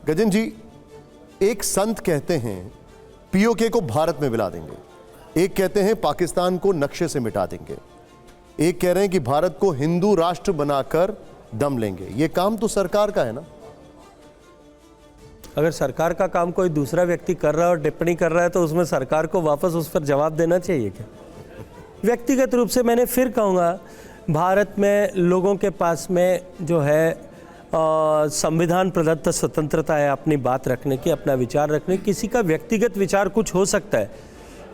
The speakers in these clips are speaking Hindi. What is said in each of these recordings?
गजेंद्र जी, एक संत कहते हैं पीओके को भारत में मिला देंगे, एक कहते हैं पाकिस्तान को नक्शे से मिटा देंगे, एक कह रहे हैं कि भारत को हिंदू राष्ट्र बनाकर दम लेंगे। ये काम तो सरकार का है ना। अगर सरकार का काम कोई दूसरा व्यक्ति कर रहा है और टिप्पणी कर रहा है तो उसमें सरकार को वापस उस पर जवाब देना चाहिए क्या? व्यक्तिगत रूप से मैंने फिर कहूँगा, भारत में लोगों के पास में जो है संविधान प्रदत्त स्वतंत्रता है अपनी बात रखने की, अपना विचार रखने की। किसी का व्यक्तिगत विचार कुछ हो सकता है,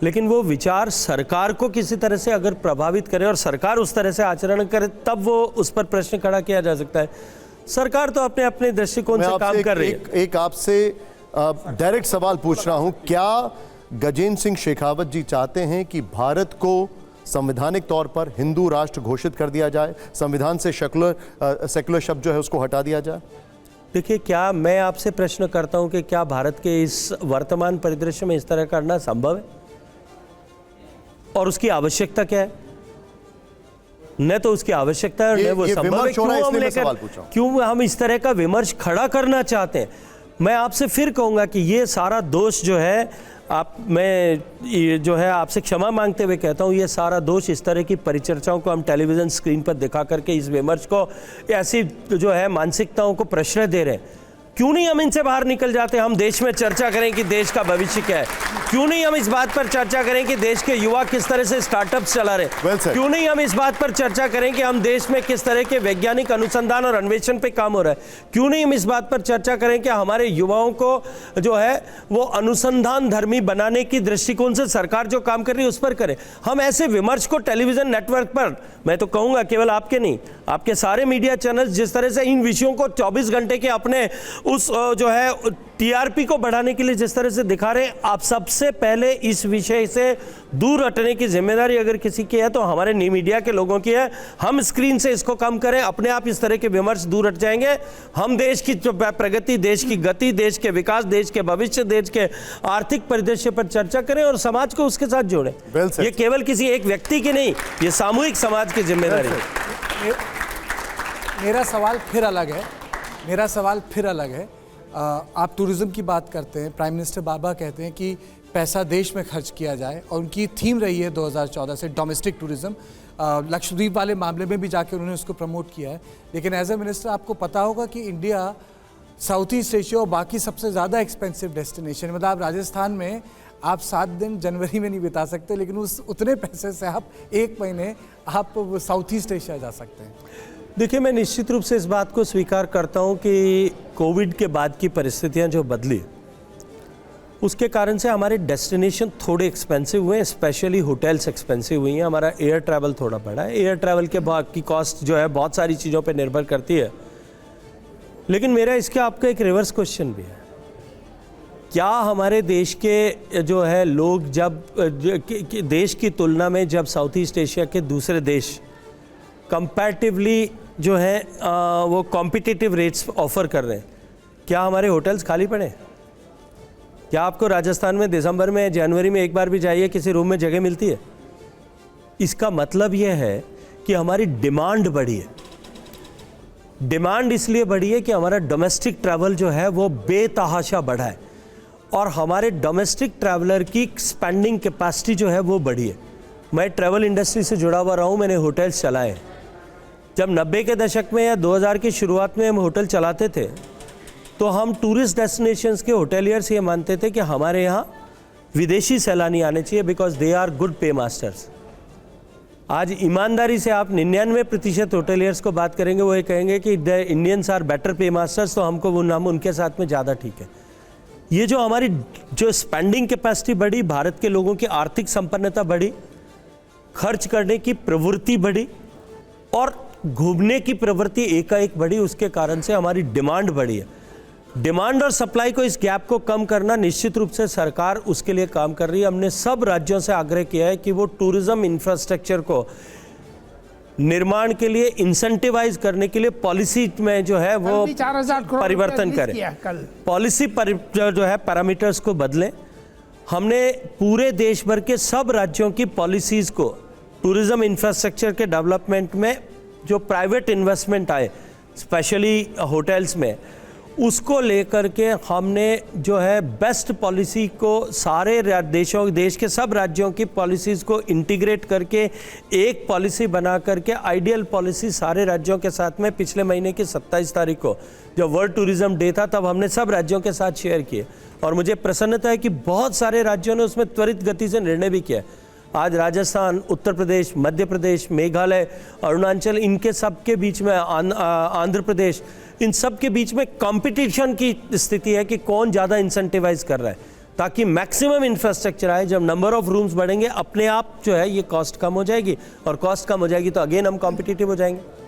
लेकिन वो विचार सरकार को किसी तरह से अगर प्रभावित करे और सरकार उस तरह से आचरण करे तब वो उस पर प्रश्न खड़ा किया जा सकता है। सरकार तो अपने अपने दृष्टिकोण से काम कर रही है। एक आपसे डायरेक्ट सवाल पूछ रहा हूं, क्या गजेंद्र सिंह शेखावत जी चाहते हैं कि भारत को संवैधानिक तौर पर हिंदू राष्ट्र घोषित कर दिया जाए, संविधान से सेकुलर शब्द जो है उसको हटा दिया जाए? देखिए, क्या मैं आपसे प्रश्न करता हूं कि क्या भारत के इस वर्तमान परिदृश्य में इस तरह करना संभव है और उसकी आवश्यकता क्या है? न तो उसकी आवश्यकता है और न वो संभव है। क्यों हम इस तरह का विमर्श खड़ा करना चाहते हैं? मैं आपसे फिर कहूंगा कि ये सारा दोष जो है, मैं जो है आपसे क्षमा मांगते हुए कहता हूँ, ये सारा दोष इस तरह की परिचर्चाओं को हम टेलीविज़न स्क्रीन पर दिखा करके इस विमर्श को, ऐसी जो है मानसिकताओं को प्रश्रय दे रहे हैं। क्यों नहीं हम इनसे बाहर निकल जाते? हम देश में चर्चा करें कि देश का भविष्य क्या है। क्यों नहीं हम इस बात पर चर्चा करें कि देश के युवा किस तरह से स्टार्टअप्स चला रहे हैं? क्यों नहीं हम इस बात पर चर्चा करें कि हम देश में किस तरह के वैज्ञानिक अनुसंधान और अन्वेषण पे काम हो रहा है? क्यों नहीं हम इस बात पर चर्चा करें कि हमारे युवाओं को जो है वो अनुसंधान धर्मी बनाने की दृष्टिकोण से सरकार जो काम कर रही है उस पर करें? हम ऐसे विमर्श को टेलीविजन नेटवर्क पर, मैं तो कहूँगा केवल आपके नहीं, आपके सारे मीडिया चैनल्स जिस तरह से इन विषयों को 24 घंटे के अपने उस जो है टीआरपी को बढ़ाने के लिए जिस तरह से दिखा रहे हैं, आप सबसे पहले इस विषय से दूर हटने की जिम्मेदारी अगर किसी की है तो हमारे न्यू मीडिया के लोगों की है। हम स्क्रीन से इसको कम करें, अपने आप इस तरह के विमर्श दूर हट जाएंगे। हम देश की प्रगति, देश की गति, देश के विकास, देश के भविष्य, देश के आर्थिक परिदृश्य पर चर्चा करें और समाज को उसके साथ जोड़ें। ये केवल किसी एक व्यक्ति की नहीं, ये सामूहिक समाज की जिम्मेदारी है। मेरा सवाल फिर अलग है। आप टूरिज्म की बात करते हैं, प्राइम मिनिस्टर बाबा कहते हैं कि पैसा देश में खर्च किया जाए और उनकी थीम रही है 2014 से डोमेस्टिक टूरिज्म। लक्षद्वीप वाले मामले में भी जाके उन्होंने उसको प्रमोट किया है। लेकिन एज ए मिनिस्टर आपको पता होगा कि इंडिया साउथ ईस्ट एशिया और बाकी सबसे ज़्यादा एक्सपेंसिव डेस्टिनेशन, मतलब आप राजस्थान में आप 7 दिन जनवरी में नहीं बिता सकते, लेकिन उस उतने पैसे से आप 1 महीने आप साउथ ईस्ट एशिया जा सकते हैं। देखिए, मैं निश्चित रूप से इस बात को स्वीकार करता हूं कि कोविड के बाद की परिस्थितियां जो बदली, उसके कारण से हमारे डेस्टिनेशन थोड़े एक्सपेंसिव हुए हैं, स्पेशली होटल्स एक्सपेंसिव हुई हैं। हमारा एयर ट्रैवल थोड़ा बढ़ा है। एयर ट्रैवल के बाद की कॉस्ट जो है बहुत सारी चीज़ों पे निर्भर करती है। लेकिन मेरा इसके आपका एक रिवर्स क्वेश्चन भी है, क्या हमारे देश के जो है लोग जब देश की तुलना में जब साउथ ईस्ट एशिया के दूसरे देश कंपैरेटिवली जो है वो कॉम्पिटिटिव रेट्स ऑफर कर रहे हैं, क्या हमारे होटल्स खाली पड़े? क्या आपको राजस्थान में दिसंबर में, जनवरी में एक बार भी जाइए, किसी रूम में जगह मिलती है? इसका मतलब यह है कि हमारी डिमांड बढ़ी है। डिमांड इसलिए बढ़ी है कि हमारा डोमेस्टिक ट्रैवल जो है वो बेतहाशा बढ़ा है और हमारे डोमेस्टिक ट्रैवलर की स्पेंडिंग कैपेसिटी जो है वो बढ़ी है। मैं ट्रैवल इंडस्ट्री से जुड़ा हुआ रहा हूँ, मैंने होटल्स चलाए हैं। जब 90 के दशक में या 2000 की शुरुआत में हम होटल चलाते थे तो हम टूरिस्ट डेस्टिनेशंस के होटेलियर्स ये मानते थे कि हमारे यहाँ विदेशी सैलानी आने चाहिए बिकॉज दे आर गुड पे मास्टर्स। आज ईमानदारी से आप 99% होटेलियर्स को बात करेंगे, वो ये कहेंगे कि द इंडियंस आर बेटर पे मास्टर्स, तो हमको वो नाम उनके साथ में ज़्यादा ठीक है। ये जो हमारी जो स्पेंडिंग कैपेसिटी बढ़ी, भारत के लोगों की आर्थिक संपन्नता बढ़ी, खर्च करने की प्रवृत्ति बढ़ी और घूमने की प्रवृत्ति एकाएक बढ़ी, उसके कारण से हमारी डिमांड बढ़ी है। डिमांड और सप्लाई को, इस गैप को कम करना निश्चित रूप से सरकार उसके लिए काम कर रही है। हमने सब राज्यों से आग्रह किया है कि वो टूरिज्म इंफ्रास्ट्रक्चर को निर्माण के लिए इंसेंटिवाइज करने के लिए पॉलिसी में जो है वो परिवर्तन करें, पॉलिसी जो है पैरामीटर्स को बदलें। हमने पूरे देश भर के सब राज्यों की पॉलिसीज़ को टूरिज्म इंफ्रास्ट्रक्चर के डेवलपमेंट में जो प्राइवेट इन्वेस्टमेंट आए, स्पेशली होटल्स में, उसको लेकर के हमने जो है बेस्ट पॉलिसी को सारे देश के सब राज्यों की पॉलिसीज़ को इंटीग्रेट करके एक पॉलिसी बना करके आइडियल पॉलिसी सारे राज्यों के साथ में पिछले महीने की 27 तारीख को जब वर्ल्ड टूरिज्म डे था तब हमने सब राज्यों के साथ शेयर किए और मुझे प्रसन्नता है कि बहुत सारे राज्यों ने उसमें त्वरित गति से निर्णय भी किया। आज राजस्थान, उत्तर प्रदेश, मध्य प्रदेश, मेघालय, अरुणाचल, इनके सब के बीच में आंध्र प्रदेश, इन सब के बीच में कंपटीशन की स्थिति है कि कौन ज़्यादा इंसेंटिवाइज कर रहा है ताकि मैक्सिमम इंफ्रास्ट्रक्चर आए। जब नंबर ऑफ रूम्स बढ़ेंगे अपने आप जो है ये कॉस्ट कम हो जाएगी और कॉस्ट कम हो जाएगी तो अगेन हम कॉम्पिटिटिव हो जाएंगे।